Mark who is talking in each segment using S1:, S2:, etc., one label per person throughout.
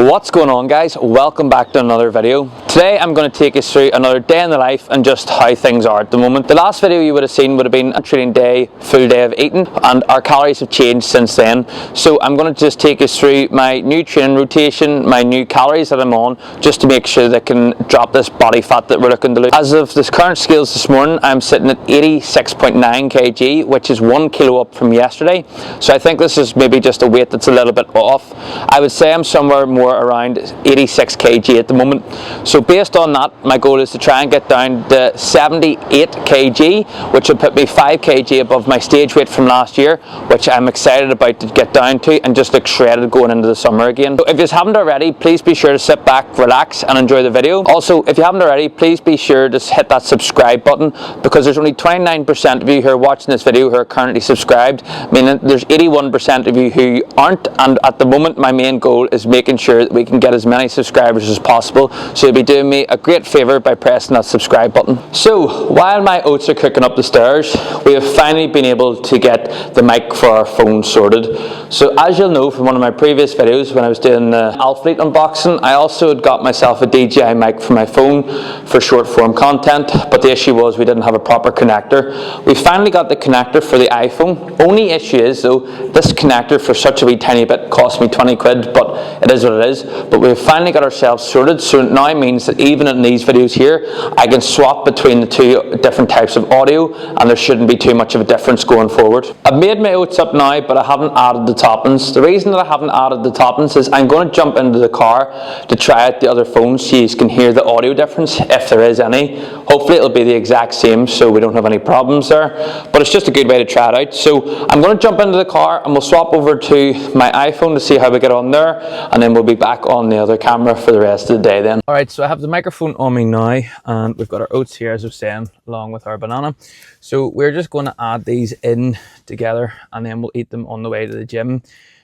S1: What's going on, guys? Welcome back to another video. Today I'm going to take us through another day in the life and just how things are at the moment. The last video you would have seen would have been a training day, full day of eating, and our calories have changed since then. So I'm going to just take us through my new training rotation, my new calories that I'm on, just to make sure that I can drop this body fat that we're looking to lose. As of the current scales this morning, I'm sitting at 86.9 kg, which is 1 kilo up from yesterday. So I think this is maybe just a weight that's a little bit off. I would say I'm somewhere more around 86 kg at the moment. So based on that, my goal is to try and get down to 78 kg, which will put me 5 kg above my stage weight from last year, which I'm excited about to get down to and just look shredded going into the summer again. So if you haven't already, please be sure to sit back, relax and enjoy the video. Also, if you haven't already, please be sure to hit that subscribe button, because there's only 29% of you who are watching this video who are currently subscribed, meaning there's 81% of you who aren't, and at the moment my main goal is making sure that we can get as many subscribers as possible. So you'll be doing me a great favour by pressing that subscribe button. So while my oats are cooking up the stairs, we have finally been able to get the mic for our phone sorted. So as you'll know from one of my previous videos when I was doing the Alphalete unboxing, I also had got myself a DJI mic for my phone for short form content, but the issue was we didn't have a proper connector. We finally got the connector for the iPhone. Only issue is though, this connector for such a wee tiny bit cost me 20 quid, but it is what it is. But we've finally got ourselves sorted, so it now means that even in these videos here, I can swap between the two different types of audio, and there shouldn't be too much of a difference going forward. I've made my oats up now, but I haven't added the toppings. The reason that I haven't added the toppings is I'm going to jump into the car to try out the other phones so you can hear the audio difference, if there is any. Hopefully it'll be the exact same, so we don't have any problems there, but it's just a good way to try it out. So I'm going to jump into the car and we'll swap over to my iPhone to see how we get on there, and then we'll be back on the other camera for the rest of the day then. Alright, so I have the microphone on me now, and we've got our oats here, as I was saying, along with our banana. So we're just going to add these in together, and then we'll eat them on the way to the gym.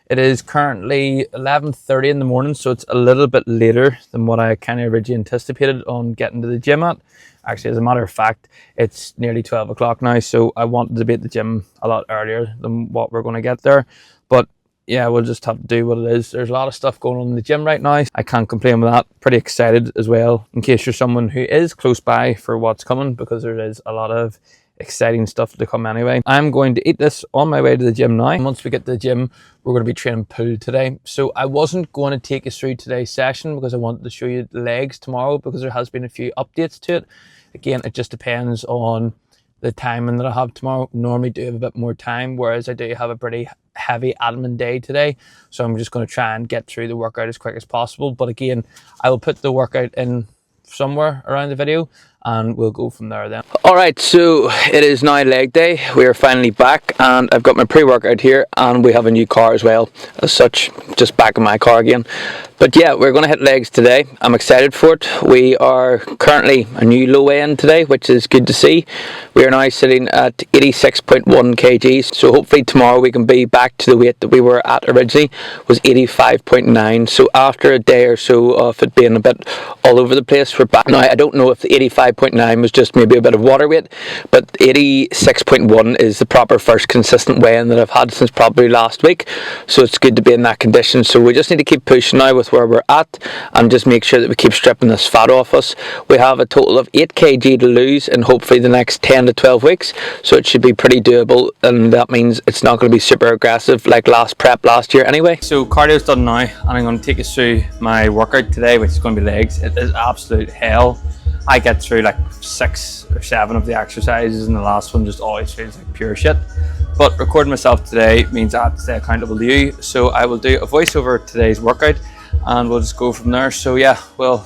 S1: It is currently 11:30 in the morning, so it's a little bit later than what I kind of originally anticipated on getting to the gym at. Actually, as a matter of fact, it's nearly 12 o'clock now, so I wanted to be at the gym a lot earlier than what we're going to get there. But yeah, we'll just have to do what it is. There's a lot of stuff going on in the gym right now. I can't complain with that. Pretty excited as well, in case you're someone who is close by for what's coming, because there is a lot of exciting stuff to come anyway. I'm going to eat this on my way to the gym now. Once we get to the gym, we're going to be training pull today. So I wasn't going to take us through today's session because I wanted to show you the legs tomorrow, because there has been a few updates to it. Again, it just depends on the timing that I have tomorrow. Normally do have a bit more time, whereas I do have a pretty heavy admin day today, so I'm just going to try and get through the workout as quick as possible. But again, I will put the workout in somewhere around the video and we'll go from there then. Alright, so it is now leg day. We are finally back, and I've got my pre-workout here, and we have a new car as well, as such, just back in my car again. But yeah, we're going to hit legs today. I'm excited for it. We are currently a new low end today, which is good to see. We are now sitting at 86.1 kgs, so hopefully tomorrow we can be back to the weight that we were at originally, was 85.9. So after a day or so of it being a bit all over the place, we're back. Now I don't know if the 85.9 was just maybe a bit of water weight, but 86.1 is the proper first consistent weigh-in that I've had since probably last week, so it's good to be in that condition. So we just need to keep pushing now with where we're at, and just make sure that we keep stripping this fat off us. We have a total of 8 kg to lose in hopefully the next 10 to 12 weeks, so it should be pretty doable, and that means it's not going to be super aggressive like last prep last year anyway. So cardio's done now, and I'm going to take us through my workout today, which is going to be legs. It is absolute hell. I get through like 6 or 7 of the exercises, and the last one just always feels like pure shit. But recording myself today means I have to stay accountable to you, so I will do a voiceover today's workout and we'll just go from there. So yeah, we'll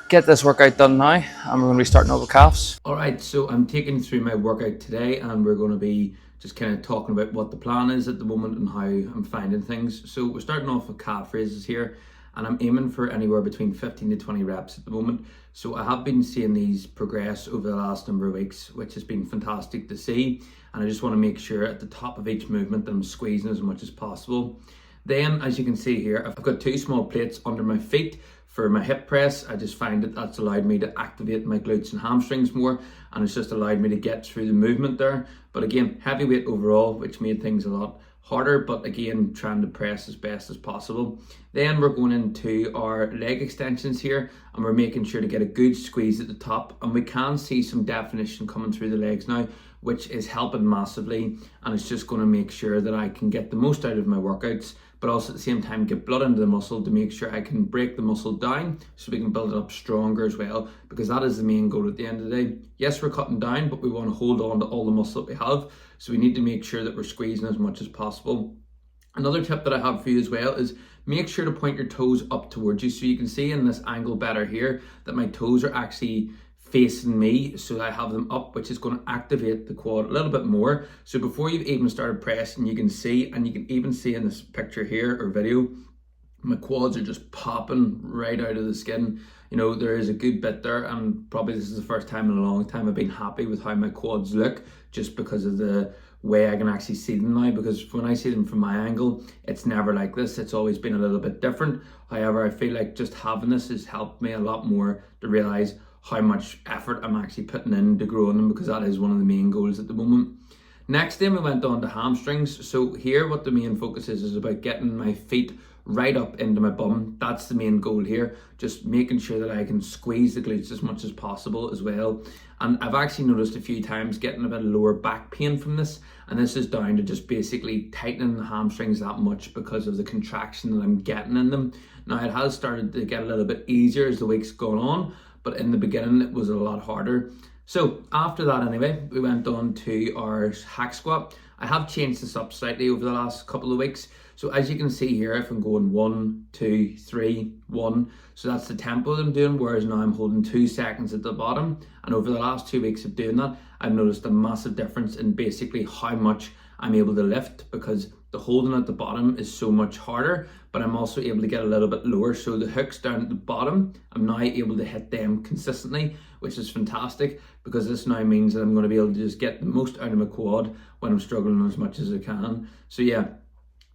S1: get this workout done now, and we're going to be starting over calves. Alright, so I'm taking you through my workout today, and we're going to be just kind of talking about what the plan is at the moment and how I'm finding things. So we're starting off with calf raises here, and I'm aiming for anywhere between 15 to 20 reps at the moment. So I have been seeing these progress over the last number of weeks, which has been fantastic to see, and I just want to make sure at the top of each movement that I'm squeezing as much as possible. Then, as you can see here, I've got 2 small plates under my feet for my hip press. I just find that that's allowed me to activate my glutes and hamstrings more, and it's just allowed me to get through the movement there. But again, heavy weight overall, which made things a lot harder, but again, trying to press as best as possible. Then we're going into our leg extensions here, and we're making sure to get a good squeeze at the top, and we can see some definition coming through the legs now, which is helping massively, and it's just going to make sure that I can get the most out of my workouts, but also at the same time get blood into the muscle to make sure I can break the muscle down so we can build it up stronger as well, because that is the main goal at the end of the day. Yes, we're cutting down, but we want to hold on to all the muscle that we have, so we need to make sure that we're squeezing as much as possible. Another tip that I have for you as well is make sure to point your toes up towards you, so you can see in this angle better here that my toes are actually facing me, so I have them up, which is going to activate the quad a little bit more. So before you've even started pressing, you can see, and you can even see in this picture here or video, my quads are just popping right out of the skin. You know, there is a good bit there, and probably this is the first time in a long time I've been happy with how my quads look, just because of the way I can actually see them now, because when I see them from my angle, it's never like this. It's always been a little bit different. However, I feel like just having this has helped me a lot more to realize how much effort I'm actually putting into growing them, because that is one of the main goals at the moment. Next then we went on to hamstrings. So here what the main focus is about getting my feet right up into my bum. That's the main goal here, just making sure that I can squeeze the glutes as much as possible as well. And I've actually noticed a few times getting a bit of lower back pain from this, and this is down to just basically tightening the hamstrings that much because of the contraction that I'm getting in them. Now it has started to get a little bit easier as the week's gone on, but in the beginning it was a lot harder. So after that anyway, we went on to our hack squat. I have changed this up slightly over the last couple of weeks. So as you can see here, if I'm going 1, 2, 3, 1, so that's the tempo that I'm doing, whereas now I'm holding 2 seconds at the bottom. And over the last 2 weeks of doing that, I've noticed a massive difference in basically how much I'm able to lift, because the holding at the bottom is so much harder, but I'm also able to get a little bit lower. So the hooks down at the bottom, I'm now able to hit them consistently, which is fantastic, because this now means that I'm going to be able to just get the most out of my quad when I'm struggling as much as I can. So yeah,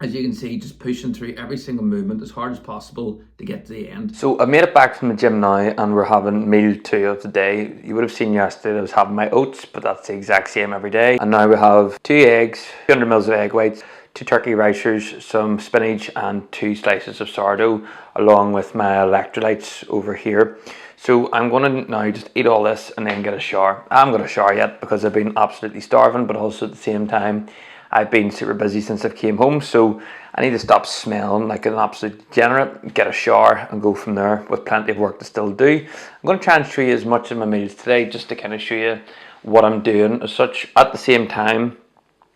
S1: as you can see, just pushing through every single movement as hard as possible to get to the end. So I've made it back from the gym now, and we're having meal 2 of the day. You would have seen yesterday I was having my oats, but that's the exact same every day. And now we have 2 eggs, 200 mils of egg whites, 2 turkey ricers, some spinach, and 2 slices of sourdough, along with my electrolytes over here. So I'm going to now just eat all this and then get a shower. I haven't got a shower yet because I've been absolutely starving, but also at the same time I've been super busy since I've came home, so I need to stop smelling like an absolute degenerate, get a shower and go from there with plenty of work to still do. I'm going to try and show you as much of my meals today, just to kind of show you what I'm doing as such. At the same time,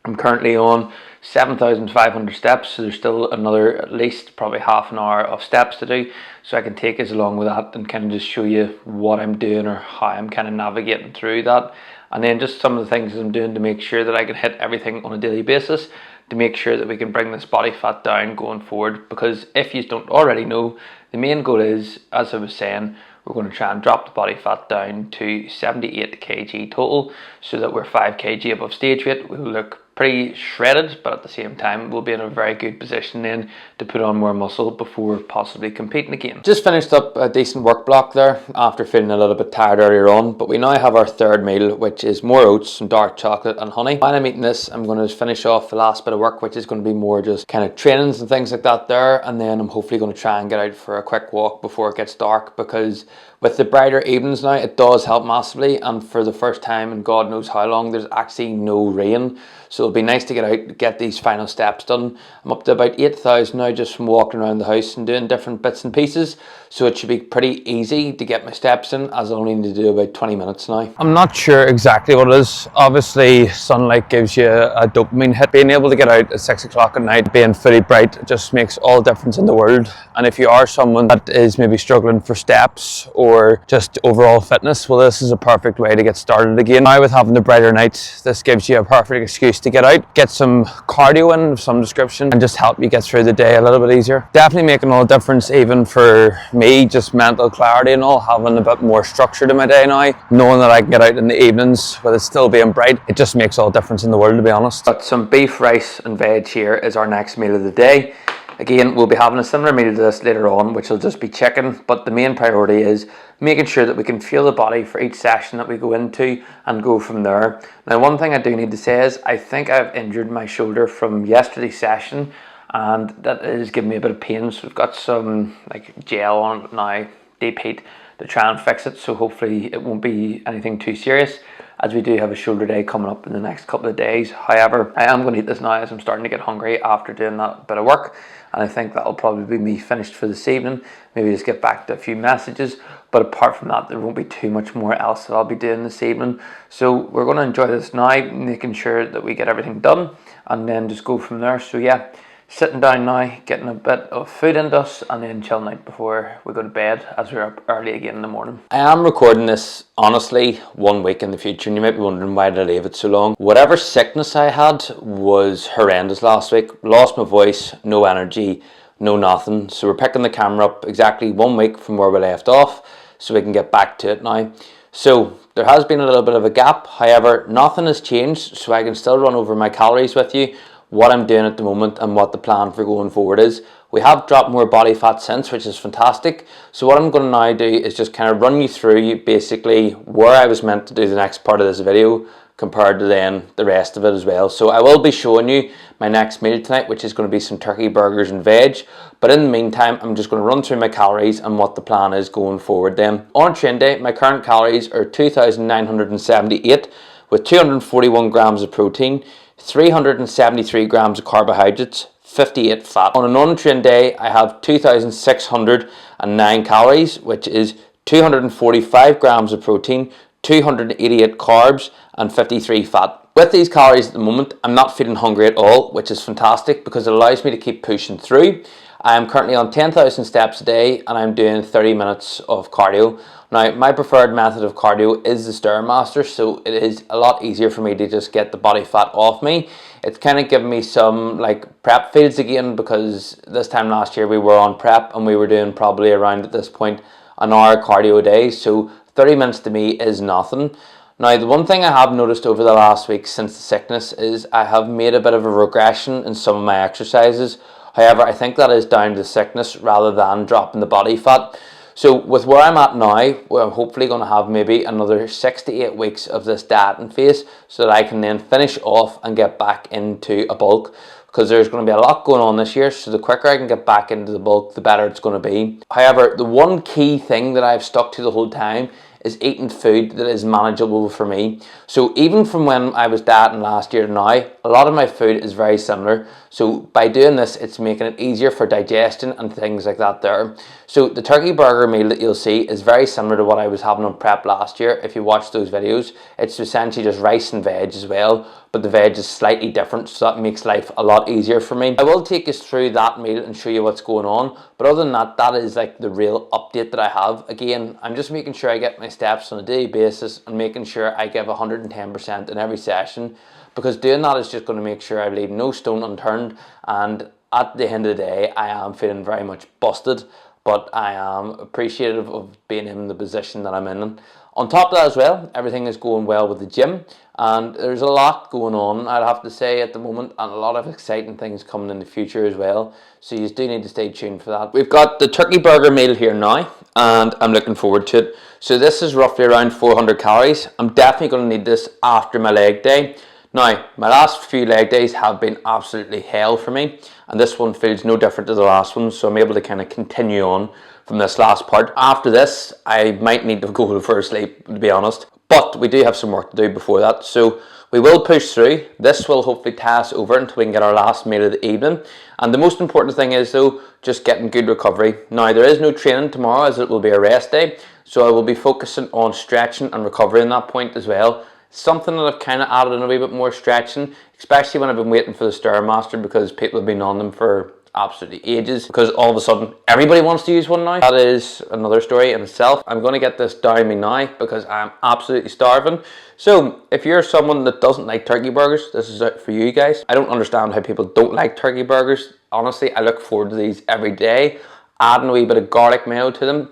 S1: I'm currently on 7,500 steps, so there's still another at least probably half an hour of steps to do, so I can take us along with that and kind of just show you what I'm doing or how I'm kind of navigating through that, and then just some of the things I'm doing to make sure that I can hit everything on a daily basis to make sure that we can bring this body fat down going forward. Because if you don't already know, the main goal is, as I was saying, we're going to try and drop the body fat down to 78 kg total, so that we're 5 kg above stage weight. We'll look pretty shredded, but at the same time we'll be in a very good position then to put on more muscle before possibly competing again. Just finished up a decent work block there after feeling a little bit tired earlier on, but we now have our third meal, which is more oats, some dark chocolate and honey. While I'm eating this, I'm going to finish off the last bit of work, which is going to be more just kind of trainings and things like that there, and then I'm hopefully going to try and get out for a quick walk before it gets dark, because with the brighter evenings now, it does help massively, and for the first time in God knows how long, there's actually no rain. So it'll be nice to get out, get these final steps done. I'm up to about 8,000 now just from walking around the house and doing different bits and pieces. So it should be pretty easy to get my steps in, as I only need to do about 20 minutes now. I'm not sure exactly what it is. Obviously, sunlight gives you a dopamine hit. Being able to get out at 6 o'clock at night, being fully bright, just makes all the difference in the world. And if you are someone that is maybe struggling for steps or just overall fitness, well, this is a perfect way to get started again. Now with having the brighter nights, this gives you a perfect excuse to get out, get some cardio in of some description, and just help you get through the day a little bit easier. Definitely making all the difference, even for me, just mental clarity and all, having a bit more structure to my day now, knowing that I can get out in the evenings with it still being bright. It just makes all the difference in the world, to be honest. But some beef, rice and veg here is our next meal of the day. Again, we'll be having a similar meal to this later on, which will just be chicken, but the main priority is making sure that we can fuel the body for each session that we go into and go from there. Now, one thing I do need to say is I think I've injured my shoulder from yesterday's session, and that is giving me a bit of pain. So we've got some like gel on it now, deep heat, to try and fix it, so hopefully it won't be anything too serious, as we do have a shoulder day coming up in the next couple of days. However, I am going to eat this now as I'm starting to get hungry after doing that bit of work, and I think that'll probably be me finished for this evening. Maybe just get back to a few messages, but apart from that there won't be too much more else that I'll be doing this evening. So we're going to enjoy this now, making sure that we get everything done and then just go from there. So yeah, sitting down now, getting a bit of food into us, and then chilling out before we go to bed, as we're up early again in the morning. I am recording this, honestly, 1 week in the future, and you might be wondering why did I leave it so long. Whatever sickness I had was horrendous last week. Lost my voice, no energy, no nothing. So we're picking the camera up exactly 1 week from where we left off, so we can get back to it now. So there has been a little bit of a gap, however, nothing has changed, so I can still run over my calories with you, what I'm doing at the moment and what the plan for going forward is. We have dropped more body fat since, which is fantastic. So what I'm going to now do is just kind of run you through basically where I was meant to do the next part of this video compared to then the rest of it as well. So I will be showing you my next meal tonight, which is going to be some turkey burgers and veg. But in the meantime, I'm just going to run through my calories and what the plan is going forward then. On train day, my current calories are 2,978 with 241 grams of protein, 373 grams of carbohydrates, 58 fat. On a non-train day, I have 2,609 calories, which is 245 grams of protein, 288 carbs, and 53 fat. With these calories at the moment, I'm not feeling hungry at all, which is fantastic because it allows me to keep pushing through. I am currently on 10,000 steps a day and I'm doing 30 minutes of cardio. Now, my preferred method of cardio is the Stairmaster, so it is a lot easier for me to just get the body fat off me. It's kind of given me some like prep feels again, because this time last year we were on prep and we were doing probably around at this point an hour cardio a day, so 30 minutes to me is nothing. Now, the one thing I have noticed over the last week since the sickness is I have made a bit of a regression in some of my exercises. However, I think that is down to the sickness rather than dropping the body fat. So with where I'm at now, we're hopefully going to have maybe another 6 to 8 weeks of this dieting phase so that I can then finish off and get back into a bulk, because there's going to be a lot going on this year, so the quicker I can get back into the bulk, the better it's going to be. However, the one key thing that I've stuck to the whole time is eating food that is manageable for me. So even from when I was dieting last year to now, a lot of my food is very similar. So by doing this, it's making it easier for digestion and things like that there. So the turkey burger meal that you'll see is very similar to what I was having on prep last year. If you watch those videos, it's essentially just rice and veg as well, but the veg is slightly different, so that makes life a lot easier for me. I will take us through that meal and show you what's going on, but other than that, that is like the real update that I have. Again, I'm just making sure I get my steps on a daily basis and making sure I give 110% in every session, because doing that is just going to make sure I leave no stone unturned. And at the end of the day, I am feeling very much busted, but I am appreciative of being in the position that I'm in. On top of that as well, everything is going well with the gym, and there's a lot going on, I'd have to say, at the moment, and a lot of exciting things coming in the future as well, so you do need to stay tuned for that. We've got the turkey burger meal here now, and I'm looking forward to it. So this is roughly around 400 calories. I'm definitely going to need this after my leg day. Now, my last few leg days have been absolutely hell for me, and this one feels no different to the last one, so I'm able to kind of continue on from this last part. After this, I might need to go for a sleep, to be honest, but we do have some work to do before that, so we will push through. This will hopefully tie us over until we can get our last meal of the evening, and the most important thing is though, just getting good recovery. Now, there is no training tomorrow as it will be a rest day, so I will be focusing on stretching and recovery in that point as well. Something that I've kind of added in a wee bit more stretching, especially when I've been waiting for the Stairmaster, because people have been on them for absolutely ages, because all of a sudden everybody wants to use one now. That is another story in itself. I'm going to get this down me now because I'm absolutely starving. So if you're someone that doesn't like turkey burgers, this is it for you guys. I don't understand how people don't like turkey burgers. Honestly, I look forward to these every day. Adding a wee bit of garlic mayo to them,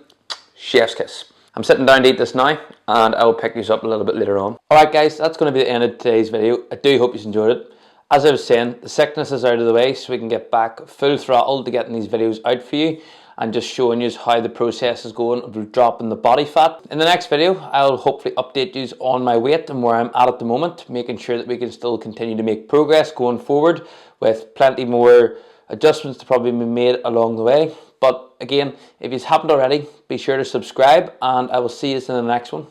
S1: chef's kiss. I'm sitting down to eat this now, and I will pick these up a little bit later on. Alright guys, that's going to be the end of today's video. I do hope you enjoyed it. As I was saying, the sickness is out of the way, so we can get back full throttle to getting these videos out for you and just showing you how the process is going of dropping the body fat. In the next video, I'll hopefully update you on my weight and where I'm at the moment, making sure that we can still continue to make progress going forward with plenty more adjustments to probably be made along the way. But again, if you haven't already, be sure to subscribe, and I will see you in the next one.